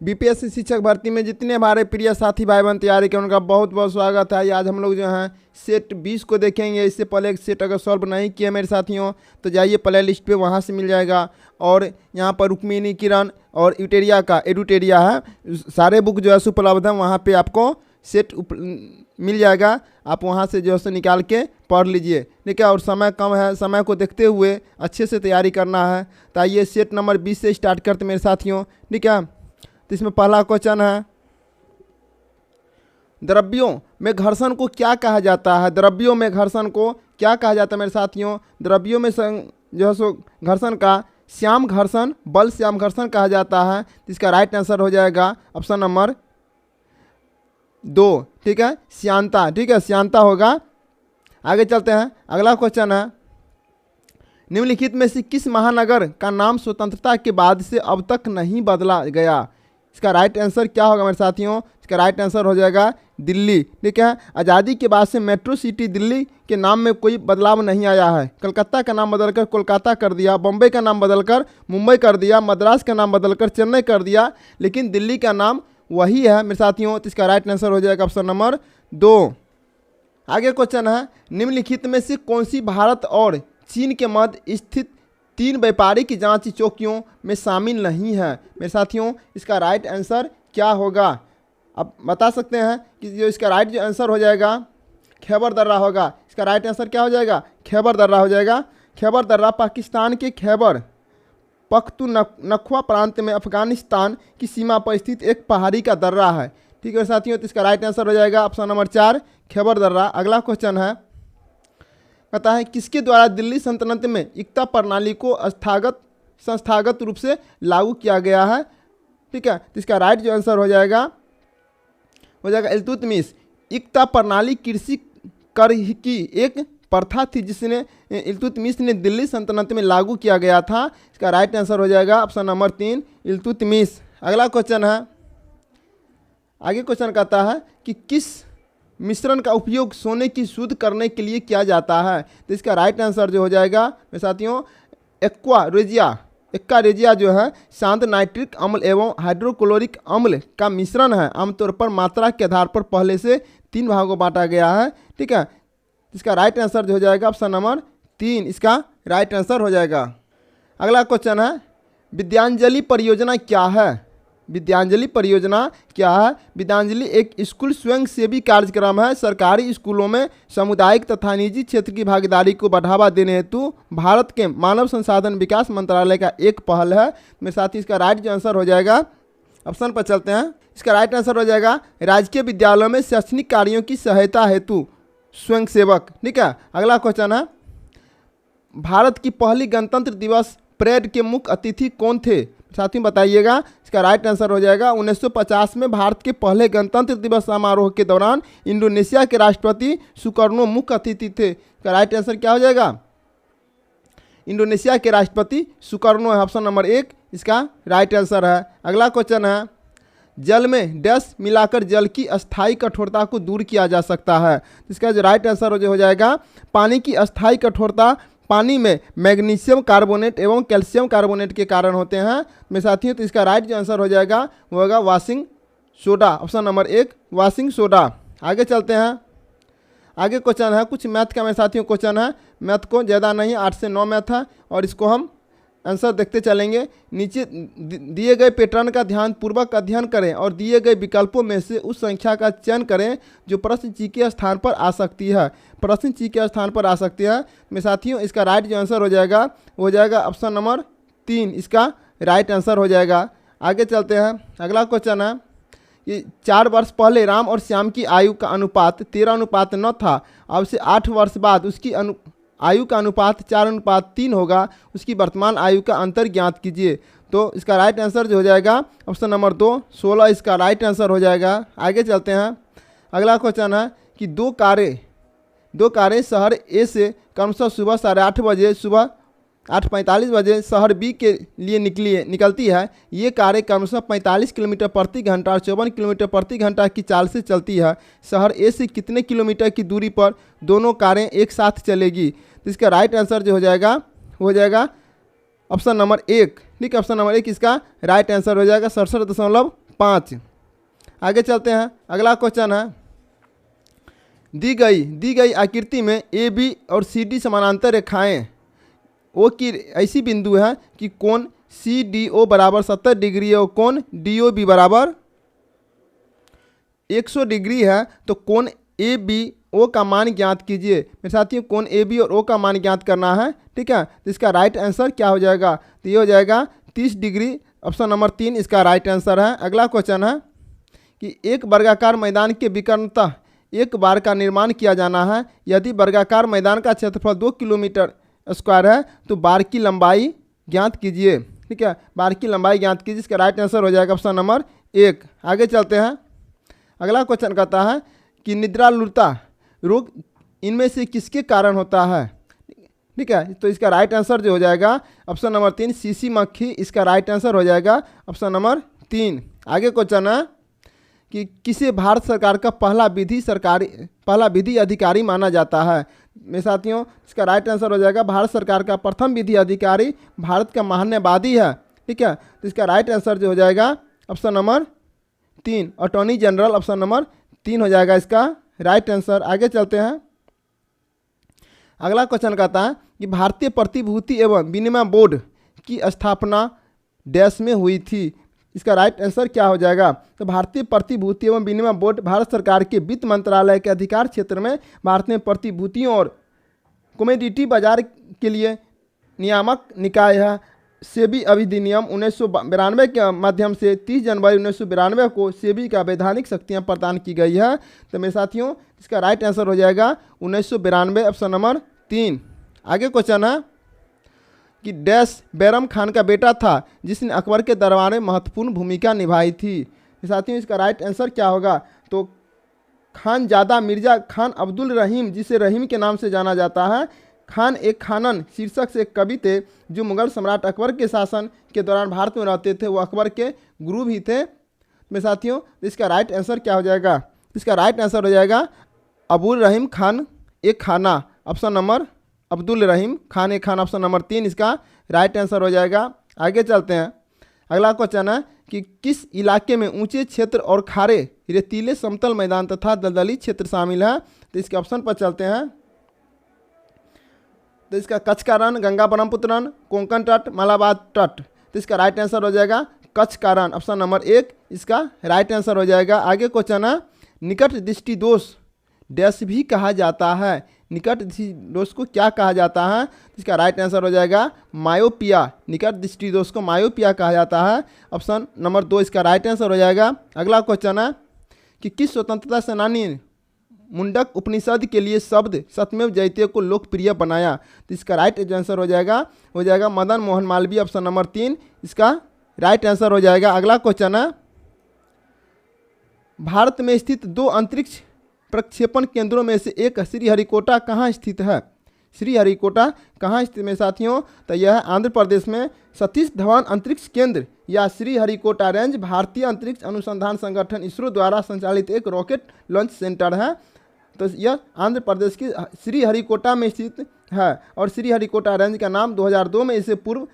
BPSC शिक्षक भर्ती में जितने हमारे प्रिय साथी भाई बहन तैयारी के उनका बहुत बहुत स्वागत है। आज हम लोग जो हैं सेट 20 को देखेंगे। इससे पहले एक सेट अगर सॉल्व नहीं किया मेरे साथियों तो जाइए प्ले लिस्ट पे, वहाँ से मिल जाएगा। और यहाँ पर रुक्मिणी किरण और यूटेरिया का एडुटेरिया है, सारे बुक जो है उपलब्ध है, वहाँ पर आपको सेट मिल जाएगा। आप वहाँ से जो है निकाल के पढ़ लीजिए, ठीक है। और समय कम है, समय को देखते हुए अच्छे से तैयारी करना है। तो आइए सेट नंबर 20 से स्टार्ट करते मेरे साथियों, ठीक है। तो इसमें पहला क्वेश्चन है, द्रव्यों में घर्षण को क्या कहा जाता है? द्रव्यों में घर्षण को क्या कहा जाता है मेरे साथियों? द्रव्यों में जो है सो घर्षण का श्याम घर्षण, बल श्याम घर्षण कहा जाता है। इसका राइट आंसर हो जाएगा ऑप्शन नंबर 2, ठीक है, श्यानता, ठीक है, श्यानता होगा। आगे चलते हैं, अगला क्वेश्चन है, निम्नलिखित में से किस महानगर का नाम स्वतंत्रता के बाद से अब तक नहीं बदला गया? इसका राइट आंसर क्या होगा मेरे साथियों? इसका राइट आंसर हो जाएगा दिल्ली, ठीक है। आज़ादी के बाद से मेट्रो सिटी दिल्ली के नाम में कोई बदलाव नहीं आया है। कलकत्ता का नाम बदलकर कोलकाता कर दिया, बम्बई का नाम बदलकर मुंबई कर दिया, मद्रास का नाम बदलकर चेन्नई कर दिया, लेकिन दिल्ली का नाम वही है मेरे साथियों। तो इसका राइट आंसर हो जाएगा ऑप्शन नंबर 2। आगे क्वेश्चन है, निम्नलिखित में से कौन सी भारत और चीन के मध्य स्थित 3 व्यापारिक जांच चौकियों में शामिल नहीं है? मेरे साथियों इसका राइट आंसर क्या होगा? आप बता सकते हैं कि जो इसका राइट जो आंसर हो जाएगा खैबर दर्रा होगा। इसका राइट आंसर क्या हो जाएगा? खैबर दर्रा हो जाएगा। खैबर दर्रा पाकिस्तान के खैबर पख्तूनख्वा प्रांत में अफगानिस्तान की सीमा पर स्थित एक पहाड़ी का दर्रा है, ठीक है साथियों। तो इसका राइट आंसर हो जाएगा ऑप्शन नंबर 4, खैबर दर्रा। अगला क्वेश्चन है, कहता है किसके द्वारा दिल्ली सल्तनत में इक्ता प्रणाली को संस्थागत रूप से लागू किया गया है? ठीक है, तो इसका राइट जो आंसर हो जाएगा इल्तुतमिश। इक्ता प्रणाली कृषि कर की एक प्रथा थी जिसने इल्तुतमिश ने दिल्ली सल्तनत में लागू किया गया था। इसका राइट आंसर हो जाएगा ऑप्शन नंबर 3, इल्तुतमिश। अगला क्वेश्चन है, आगे क्वेश्चन कहता है कि किस मिश्रण का उपयोग सोने की शुद्ध करने के लिए किया जाता है? तो इसका राइट आंसर जो हो जाएगा मेरे साथियों एक्वा रेजिया जो है शांत नाइट्रिक अम्ल एवं हाइड्रोक्लोरिक अम्ल का मिश्रण है। आमतौर पर मात्रा के आधार पर पहले से 3 भागों में बांटा गया है, ठीक है। इसका राइट आंसर जो हो जाएगा ऑप्शन नंबर 3, इसका राइट आंसर हो जाएगा। अगला क्वेश्चन है, विद्यांजलि परियोजना क्या है? विद्यांजलि परियोजना क्या है? विद्यांजलि एक स्कूल स्वयंसेवी कार्यक्रम है। सरकारी स्कूलों में सामुदायिक तथा निजी क्षेत्र की भागीदारी को बढ़ावा देने हेतु भारत के मानव संसाधन विकास मंत्रालय का एक पहल है। मेरे साथ ही इसका राइट जो आंसर हो जाएगा, ऑप्शन पर चलते हैं, इसका राइट आंसर हो जाएगा राजकीय विद्यालयों में शैक्षणिक कार्यों की सहायता हेतु स्वयंसेवक, ठीक है। अगला क्वेश्चन है, भारत की पहली गणतंत्र दिवस परेड के मुख्य अतिथि कौन थे? साथियों बताइएगा। इसका राइट आंसर हो जाएगा 1950 में भारत के पहले गणतंत्र दिवस समारोह के दौरान इंडोनेशिया के राष्ट्रपति सुकर्नो मुख्य अतिथि थे। इसका राइट आंसर क्या हो जाएगा? इंडोनेशिया के राष्ट्रपति सुकर्नो है, ऑप्शन नंबर 1 इसका राइट आंसर है। अगला क्वेश्चन है, जल में डैश मिलाकर जल की अस्थायी कठोरता को दूर किया जा सकता है? इसका जो राइट आंसर हो जाएगा, पानी की अस्थायी कठोरता पानी में मैग्नीशियम कार्बोनेट एवं कैल्शियम कार्बोनेट के कारण होते हैं मेरे साथियों। तो इसका राइट जो आंसर हो जाएगा वो होगा washing soda, option number 1 washing soda. आगे चलते हैं, आगे क्वेश्चन है कुछ मैथ का मेरे साथियों क्वेश्चन है। मैथ को ज़्यादा नहीं, 8 से 9 मैथ है और इसको हम आंसर देखते चलेंगे। नीचे दिए गए पैटर्न का ध्यानपूर्वक अध्ययन करें और दिए गए विकल्पों में से उस संख्या का चयन करें जो प्रश्न ची के स्थान पर आ सकती है। प्रश्न ची के स्थान पर आ सकती है मेरे साथियों। इसका राइट जो आंसर हो जाएगा ऑप्शन नंबर 3, इसका राइट आंसर हो जाएगा। आगे चलते हैं, अगला क्वेश्चन है कि 4 वर्ष पहले राम और श्याम की आयु का अनुपात 13:9 था। अब से 8 वर्ष बाद उसकी आयु का अनुपात 4:3 होगा। उसकी वर्तमान आयु का अंतर ज्ञात कीजिए। तो इसका राइट आंसर जो हो जाएगा ऑप्शन नंबर 2 16 इसका राइट आंसर हो जाएगा। आगे चलते हैं, अगला क्वेश्चन है कि दो कारें शहर ए से क्रमशः सुबह 8:30 बजे, सुबह 8:45 बजे शहर बी के लिए निकलती है। ये कारें क्रमशः 45 किलोमीटर प्रति घंटा और 54 किलोमीटर प्रति घंटा की चाल से चलती है। शहर ए से कितने किलोमीटर की दूरी पर दोनों कारें एक साथ चलेगी? तो इसका राइट आंसर जो हो जाएगा ऑप्शन नंबर 1, ठीक है, ऑप्शन नंबर 1 इसका राइट आंसर हो जाएगा 67.5 5। आगे चलते हैं, अगला क्वेश्चन है, दी गई आकृति में ए बी और सी डी समानांतर रेखाएं ओ की ऐसी बिंदु है कि कोण सी डी ओ बराबर 70 डिग्री और कोण डी ओ बी बराबर 100 डिग्री है। तो कोण ए बी ओ का मान ज्ञात कीजिए। मेरे साथियों, कोण ए बी और ओ का मान ज्ञात करना है, ठीक है। तो इसका राइट आंसर क्या हो जाएगा? तो ये हो जाएगा 30 डिग्री। ऑप्शन नंबर 3 इसका राइट आंसर है। अगला क्वेश्चन है कि एक वर्गाकार मैदान के विकर्णतः एक बार का निर्माण किया जाना है। यदि वर्गाकार मैदान का क्षेत्रफल 2 किलोमीटर स्क्वायर है तो बार की लंबाई ज्ञात कीजिए, ठीक है। बार की लंबाई ज्ञात कीजिए, इसका राइट आंसर हो जाएगा ऑप्शन नंबर 1। आगे चलते हैं, अगला क्वेश्चन कहता है कि निद्रालुता रोग इनमें से किसके कारण होता है, ठीक है। तो इसका राइट आंसर जो हो जाएगा ऑप्शन नंबर 3 सीसी मक्खी, इसका राइट आंसर हो जाएगा ऑप्शन नंबर 3। आगे क्वेश्चन है कि किसे भारत सरकार का पहला विधि अधिकारी माना जाता है। मेरे साथियों, इसका राइट आंसर हो जाएगा भारत सरकार का प्रथम विधि अधिकारी भारत का महान्यायवादी है, ठीक है। तो इसका राइट आंसर जो हो जाएगा option number 3 attorney general, option number 3 हो जाएगा इसका राइट आंसर। आगे चलते हैं, अगला क्वेश्चन कहता है कि भारतीय प्रतिभूति एवं विनिमय बोर्ड की स्थापना डैश में हुई थी। इसका राइट आंसर क्या हो जाएगा? तो भारतीय प्रतिभूति एवं विनिमय बोर्ड भारत सरकार के वित्त मंत्रालय के अधिकार क्षेत्र में भारत में प्रतिभूतियों और कमोडिटी बाजार के लिए नियामक निकाय है। सेबी अधिनियम 1992 के माध्यम से 30 जनवरी 1992 को सेबी का वैधानिक शक्तियां प्रदान की गई है। तो मेरे साथियों, इसका राइट आंसर हो जाएगा 1992, ऑप्शन नंबर 3। आगे क्वेश्चन है कि डैश बैरम खान का बेटा था जिसने अकबर के दरबार में महत्वपूर्ण भूमिका निभाई थी। साथियों, इसका राइट आंसर क्या होगा? तो खानजादा मिर्जा खान अब्दुल रहीम, जिसे रहीम के नाम से जाना जाता है। खान एक खानन शीर्षक से एक कवि थे जो मुगल सम्राट अकबर के शासन के दौरान भारत में रहते थे। वो अकबर के गुरु भी थे। मेरे साथियों, इसका राइट आंसर क्या हो जाएगा? इसका राइट आंसर हो जाएगा अबुल रहीम खान एक खाना, ऑप्शन नंबर अब्दुल रहीम खान एक खान, ऑप्शन नंबर 3 इसका राइट आंसर हो जाएगा। आगे चलते हैं, अगला क्वेश्चन है कि किस इलाके में ऊंचे क्षेत्र और खारे रेतीले समतल मैदान तथा दलदली क्षेत्र शामिल है। तो इसके ऑप्शन पर चलते हैं। तो इसका कच्छ का रण, गंगा ब्रह्मपुत्र रण, कोंकण तट, मलाबार तट। तो इसका राइट आंसर हो जाएगा कच्छ का रण, ऑप्शन नंबर 1 इसका राइट आंसर हो जाएगा। आगे क्वेश्चन है निकट दृष्टि दोष डैश भी कहा जाता है। निकट दृष्टि दोष को क्या कहा जाता है? इसका राइट आंसर हो जाएगा मायोपिया। निकट दृष्टि दोष को मायोपिया कहा जाता है, ऑप्शन नंबर 2 इसका राइट आंसर हो जाएगा। अगला क्वेश्चन है कि किस स्वतंत्रता सेनानी मुंडक उपनिषद के लिए शब्द सत्यमेव जयते को लोकप्रिय बनाया। तो इसका राइट आंसर हो जाएगा मदन मोहन मालवीय, ऑप्शन नंबर 3 इसका राइट आंसर हो जाएगा। अगला क्वेश्चन है भारत में स्थित 2 अंतरिक्ष प्रक्षेपण केंद्रों में से एक श्रीहरिकोटा कहाँ स्थित है? श्रीहरिकोटा कहाँ स्थित में साथियों? तो यह आंध्र प्रदेश में सतीश धवन अंतरिक्ष केंद्र या श्रीहरिकोटा रेंज भारतीय अंतरिक्ष अनुसंधान संगठन इसरो द्वारा संचालित एक रॉकेट लॉन्च सेंटर है। तो यह आंध्र प्रदेश की श्रीहरिकोटा में स्थित है और श्रीहरिकोटा रेंज का नाम 2002 में इसे पूर्व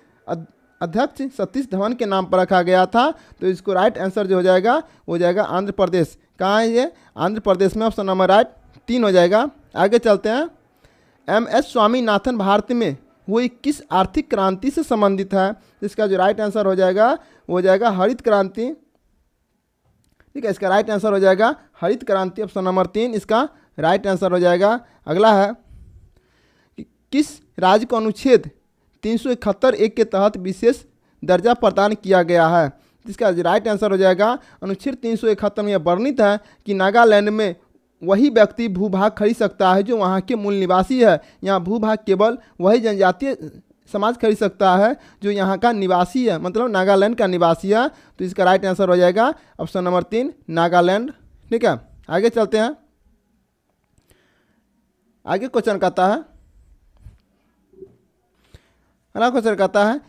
अध्यक्ष सतीश धवन के नाम पर रखा गया था। तो इसको राइट आंसर जो हो जाएगा आंध्र प्रदेश। कहाँ है ये? आंध्र प्रदेश में, ऑप्शन नंबर राइट 3 हो जाएगा। आगे चलते हैं, MS स्वामीनाथन भारत में हुई किस आर्थिक क्रांति से संबंधित है? इसका जो राइट आंसर हो जाएगा हरित क्रांति, ठीक है। इसका राइट आंसर हो जाएगा हरित क्रांति, ऑप्शन नंबर 3 इसका राइट आंसर हो जाएगा। अगला है कि किस राज्य को अनुच्छेद 371 के तहत विशेष दर्जा प्रदान किया गया है? इसका राइट आंसर हो जाएगा अनुच्छेद 371 में यह वर्णित है कि नागालैंड में वही व्यक्ति भूभाग खरीद सकता है जो वहाँ के मूल निवासी है। यहाँ भूभाग केवल वही जनजातीय समाज खरीद सकता है जो यहाँ का निवासी है, मतलब नागालैंड का निवासी है। तो इसका राइट आंसर हो जाएगा ऑप्शन नंबर 3 नागालैंड, ठीक है। आगे चलते हैं, आगे क्वेश्चन कहता है, अगला क्वेश्चन कहता है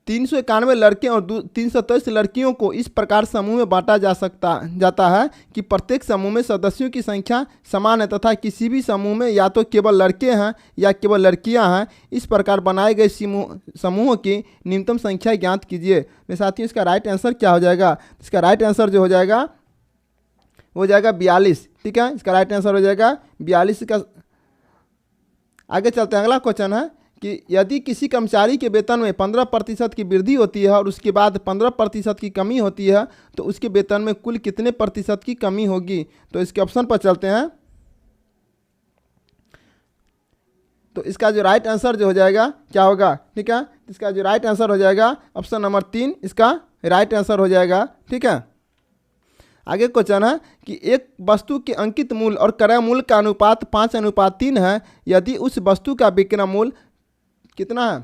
391 लड़के और 323 लड़कियों को इस प्रकार समूह में बांटा जाता है कि प्रत्येक समूह में सदस्यों की संख्या समान है तथा किसी भी समूह में या तो केवल लड़के हैं या केवल लड़कियां हैं। इस प्रकार बनाए गए समूहों की न्यूनतम संख्या ज्ञात कीजिए। मेरे साथियों, इसका राइट आंसर क्या हो जाएगा? इसका राइट आंसर जो हो जाएगा वो हो जाएगा 42। ठीक है, इसका राइट आंसर हो जाएगा 42 का। आगे चलते हैं, अगला क्वेश्चन है कि यदि किसी कर्मचारी के वेतन में 15% की वृद्धि होती है और उसके बाद 15% की कमी होती है तो उसके वेतन में कुल कितने प्रतिशत की कमी होगी? तो इसके ऑप्शन पर चलते हैं। तो इसका जो राइट आंसर जो हो जाएगा क्या होगा? ठीक है, इसका जो राइट आंसर हो जाएगा ऑप्शन नंबर 3 इसका राइट आंसर हो जाएगा। ठीक है, आगे क्वेश्चन है कि एक वस्तु के अंकित मूल्य और क्रय मूल्य का अनुपात 5:3 है। यदि उस वस्तु का विक्रय मूल्य कितना है?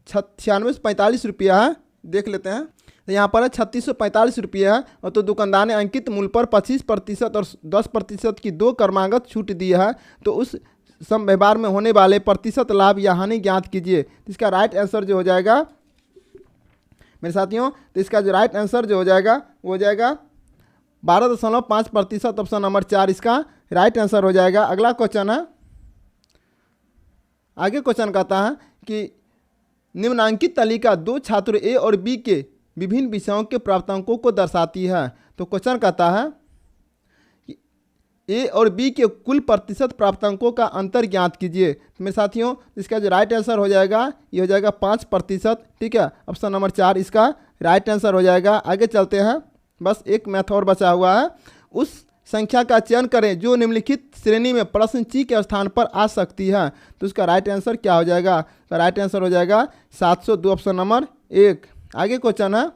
9645 रुपया है। देख लेते हैं, तो यहाँ पर है 3645 रुपया है और तो दुकानदार ने अंकित मूल्य पर 25% और 10% की 2 क्रमागत छूट दी है। तो उस सम व्यवहार में होने वाले प्रतिशत लाभ या हानि ज्ञात कीजिए। इसका राइट आंसर जो हो जाएगा मेरे साथियों, तो इसका जो राइट आंसर जो हो जाएगा वो हो जाएगा 12.5%। ऑप्शन नंबर 4 इसका राइट आंसर हो जाएगा। अगला क्वेश्चन है, आगे क्वेश्चन कहता है कि निम्नांकित तालिका 2 छात्र ए और बी के विभिन्न विषयों के प्राप्तांकों को दर्शाती है। तो क्वेश्चन कहता है कि ए और बी के कुल प्रतिशत प्राप्तांकों का अंतर ज्ञात कीजिए। मेरे साथियों, इसका जो राइट आंसर हो जाएगा ये हो जाएगा 5%। ठीक है, ऑप्शन नंबर 4 इसका राइट आंसर हो जाएगा। आगे चलते हैं, बस एक मैथ और बचा हुआ है। उस संख्या का चयन करें जो निम्नलिखित श्रेणी में प्रश्न ची के स्थान पर आ सकती है। तो उसका राइट आंसर क्या हो जाएगा? तो राइट आंसर हो जाएगा 702, ऑप्शन नंबर 1। आगे क्वेश्चन है,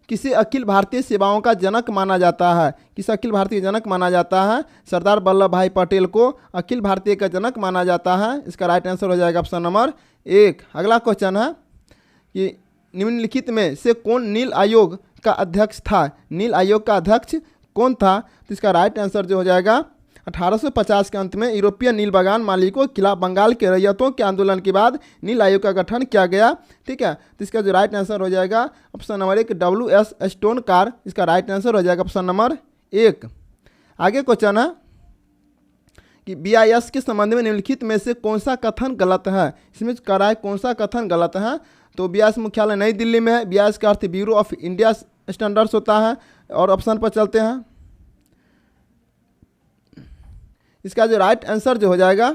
किसे अखिल भारतीय सेवाओं का जनक माना जाता है? किसे अखिल भारतीय जनक माना जाता है? सरदार वल्लभ भाई पटेल को अखिल भारतीय का जनक माना जाता है। इसका राइट आंसर हो जाएगा ऑप्शन नंबर 1। अगला क्वेश्चन है कि निम्नलिखित में से कौन नील आयोग का अध्यक्ष था? नील आयोग का अध्यक्ष कौन था? तो इसका राइट आंसर जो हो जाएगा 1850 के अंत में यूरोपीय नील बागान मालिकों के खिलाफ बंगाल के रैयतों के आंदोलन के बाद नील आयोग का गठन किया गया। ठीक है, तो इसका जो राइट आंसर हो जाएगा ऑप्शन नंबर 1 WS स्टोनकार। इसका राइट आंसर हो जाएगा ऑप्शन नंबर 1। आगे क्वेश्चन है कि BIS के संबंध में निम्नलिखित में से कौन सा कथन गलत है? इसमें कह रहा है कौन सा कथन गलत है। तो BIS मुख्यालय नई दिल्ली में है। BIS का अर्थ ब्यूरो ऑफ इंडिया स्टैंडर्ड्स होता है। और ऑप्शन पर चलते हैं, इसका जो राइट आंसर जो हो जाएगा,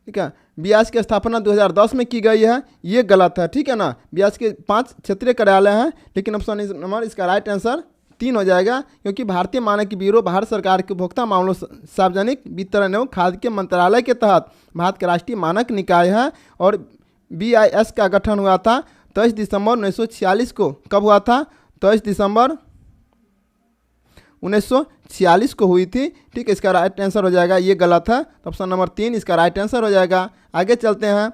ठीक है, BIS की स्थापना 2010 में की गई है, ये गलत है। ठीक है ना, BIS के 5 क्षेत्रीय कार्यालय हैं, लेकिन ऑप्शन नंबर इसका राइट आंसर 3 हो जाएगा, क्योंकि भारतीय मानक ब्यूरो भारत सरकार के उपभोक्ता मामलों सार्वजनिक वितरण एवं खाद्य के मंत्रालय के तहत भारत का राष्ट्रीय मानक निकाय है। और BIS का गठन हुआ था 23 दिसंबर 1946 को। कब हुआ था? 23 दिसंबर 1946 को हुई थी। ठीक है, इसका राइट आंसर हो जाएगा, ये गलत है। तो ऑप्शन नंबर 3 इसका राइट आंसर हो जाएगा। आगे चलते हैं,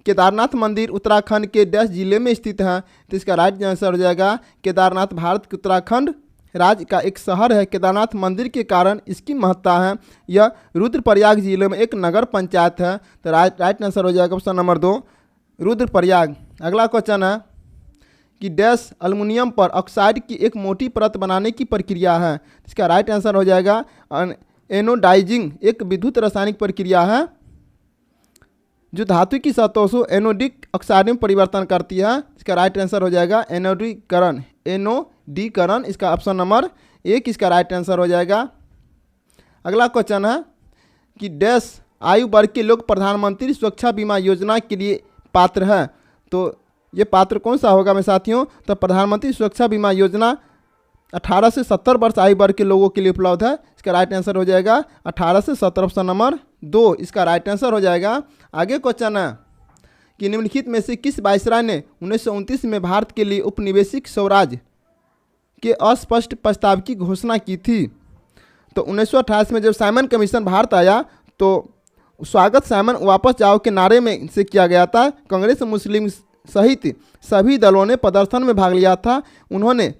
केदारनाथ मंदिर उत्तराखंड के डैश जिले में स्थित है। तो इसका राइट आंसर हो जाएगा केदारनाथ भारत के उत्तराखंड राज्य का एक शहर है। केदारनाथ मंदिर के कारण इसकी महत्ता है। यह रुद्रप्रयाग जिले में एक नगर पंचायत है। तो राइट आंसर हो जाएगा ऑप्शन नंबर 2 रुद्रप्रयाग। अगला क्वेश्चन है कि डैश एल्युमिनियम पर ऑक्साइड की एक मोटी परत बनाने की प्रक्रिया है। इसका राइट आंसर हो जाएगा एनोडाइजिंग, एक विद्युत रासायनिक प्रक्रिया है जो धातु की सतहों से एनोडिक ऑक्साइड में परिवर्तन करती है। इसका राइट आंसर हो जाएगा एनोडीकरण। एनोडीकरण इसका ऑप्शन नंबर 1 इसका राइट आंसर हो जाएगा। अगला क्वेश्चन है कि डैश आयु वर्ग के लोग प्रधानमंत्री सुरक्षा बीमा योजना के लिए पात्र है। तो ये पात्र कौन सा होगा मेरे साथियों? तो प्रधानमंत्री सुरक्षा बीमा योजना 18 से 70 वर्ष आयु वर्ग के लोगों के लिए उपलब्ध है। इसका राइट आंसर हो जाएगा 18 से 70, ऑप्शन नंबर 2 इसका राइट आंसर हो जाएगा। आगे क्वेश्चन है कि निम्नलिखित में से किस वायसराय ने 1929 में भारत के लिए उपनिवेशिक स्वराज के अस्पष्ट प्रस्ताव की घोषणा की थी? तो 1928 में जब साइमन कमीशन भारत आया तो स्वागत साइमन वापस जाओ के नारे में से किया गया था। कांग्रेस मुस्लिम सहित सभी दलों ने प्रदर्शन में भाग लिया था। उन्होंने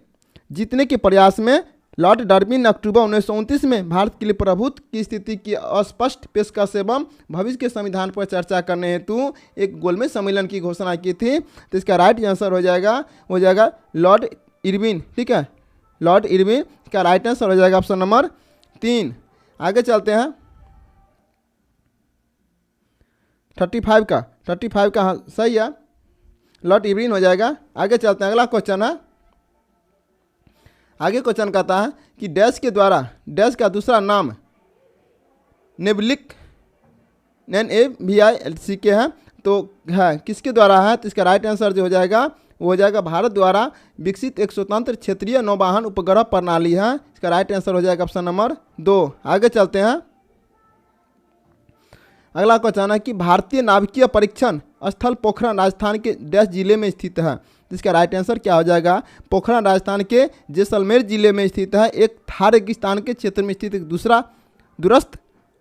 जीतने के प्रयास में लॉर्ड डार्विन ने अक्टूबर 1929 में भारत के लिए प्रभुत्व की स्थिति की अस्पष्ट पेशकश एवं भविष्य के संविधान पर चर्चा करने हेतु एक गोलमेज सम्मेलन की घोषणा की थी। तो इसका राइट आंसर हो जाएगा लॉर्ड इरविन। ठीक है, लॉर्ड इरविन का राइट आंसर हो जाएगा ऑप्शन नंबर 3। आगे चलते हैं 35 का हाँ, सही है, लॉर्ड इरविन हो जाएगा। आगे चलते हैं, अगला क्वेश्चन है। आगे क्वेश्चन कहता है कि डैश के द्वारा डैश का दूसरा नाम नेबलिक NAVILC है, तो है किसके द्वारा है? तो इसका राइट आंसर जो हो जाएगा वो हो जाएगा भारत द्वारा विकसित एक स्वतंत्र क्षेत्रीय नौवाहन उपग्रह प्रणाली है। इसका राइट आंसर हो जाएगा ऑप्शन नंबर 2। आगे चलते हैं, अगला क्वेश्चन है कि भारतीय नाभिकीय परीक्षण स्थल पोखरण राजस्थान के डैश जिले में स्थित है। जिसका राइट आंसर क्या हो जाएगा? पोखरण राजस्थान के जैसलमेर जिले में स्थित है। एक थार रेगिस्तान के क्षेत्र में स्थित एक दूसरा दूरस्थ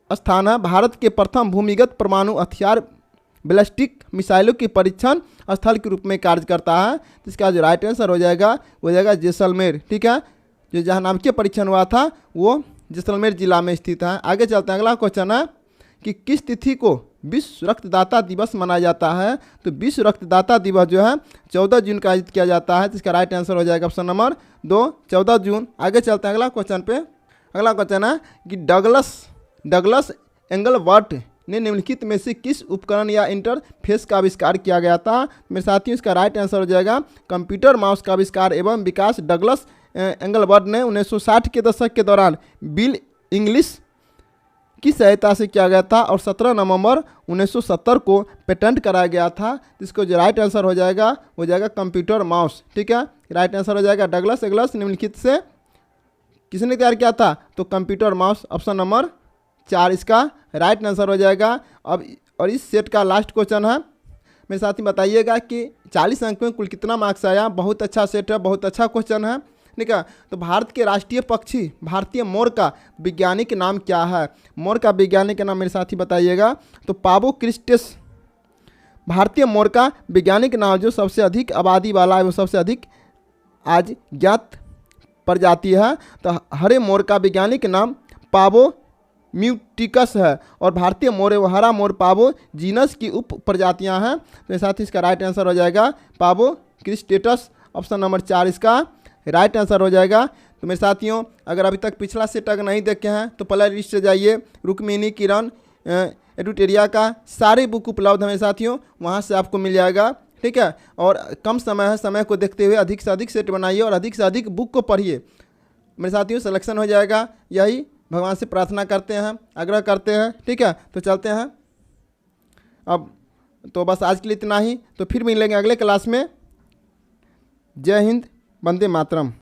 स्थान है। भारत के प्रथम भूमिगत परमाणु हथियार बैलिस्टिक मिसाइलों के परीक्षण स्थल के रूप में कार्य करता है। तो इसका जो राइट आंसर हो जाएगा जैसलमेर। ठीक है, जो जहाँ नाभिकीय परीक्षण हुआ था वो जैसलमेर जिला में स्थित है। आगे चलते हैं, अगला क्वेश्चन है कि किस तिथि को विश्व रक्तदाता दिवस मनाया जाता है? तो विश्व रक्तदाता दिवस जो है 14 जून का आयोजित किया जाता है। जिसका राइट आंसर हो जाएगा ऑप्शन नंबर 2, 14 जून। आगे चलते हैं अगला क्वेश्चन पे। अगला क्वेश्चन है कि डगलस एंगलवर्ट ने निम्नलिखित में से किस उपकरण या इंटरफेस का आविष्कार किया गया था? मेरे साथियों, इसका राइट आंसर हो जाएगा कंप्यूटर माउस का आविष्कार एवं विकास डगलस एंगलवर्ट ने 1960 के दशक के दौरान बिल इंग्लिश की सहायता से किया गया था और 17 नवंबर 1970 को पेटेंट कराया गया था। जिसको जो राइट आंसर हो जाएगा कंप्यूटर माउस। ठीक है, राइट आंसर हो जाएगा डगलस एंगलस निम्नलिखित से किसने तैयार किया था? तो कंप्यूटर माउस, ऑप्शन नंबर 4 इसका राइट आंसर हो जाएगा। अब और इस सेट का लास्ट क्वेश्चन है। मेरे साथ ही बताइएगा कि 40 अंक में कुल कितना मार्क्स आया। बहुत अच्छा सेट है, बहुत अच्छा क्वेश्चन है। ठीक है, तो भारत के राष्ट्रीय पक्षी भारतीय मोर का वैज्ञानिक नाम क्या है? मोर का वैज्ञानिक नाम मेरे साथ ही बताइएगा। तो पाबो क्रिस्टेस भारतीय मोर का वैज्ञानिक नाम जो सबसे अधिक आबादी वाला है, वो सबसे अधिक आज ज्ञात प्रजाति है। तो हरे मोर का वैज्ञानिक नाम पाबो म्यूटिकस है और भारतीय मोर व हरा मोर पाबो जीनस की उप प्रजातियाँ हैं। तो साथ ही इसका राइट आंसर हो जाएगा पाबो क्रिस्टेटस, ऑप्शन नंबर 4 इसका राइट आंसर हो जाएगा। तो मेरे साथियों, अगर अभी तक पिछला सेट अगर नहीं देखे हैं तो प्ले लिस्ट से जाइए। रुक्मिणी किरण एडुटेरिया का सारे बुक उपलब्ध है मेरे साथियों, वहाँ से आपको मिल जाएगा। ठीक है, और कम समय है, समय को देखते हुए अधिक से अधिक सेट बनाइए और अधिक से अधिक बुक को पढ़िए। मेरे साथियों, सिलेक्शन हो जाएगा, यही भगवान से प्रार्थना करते हैं, आग्रह करते हैं। ठीक है, तो चलते हैं अब। तो बस आज के लिए इतना ही, तो फिर मिलेंगे अगले क्लास में। जय हिंद, वंदे मातरम।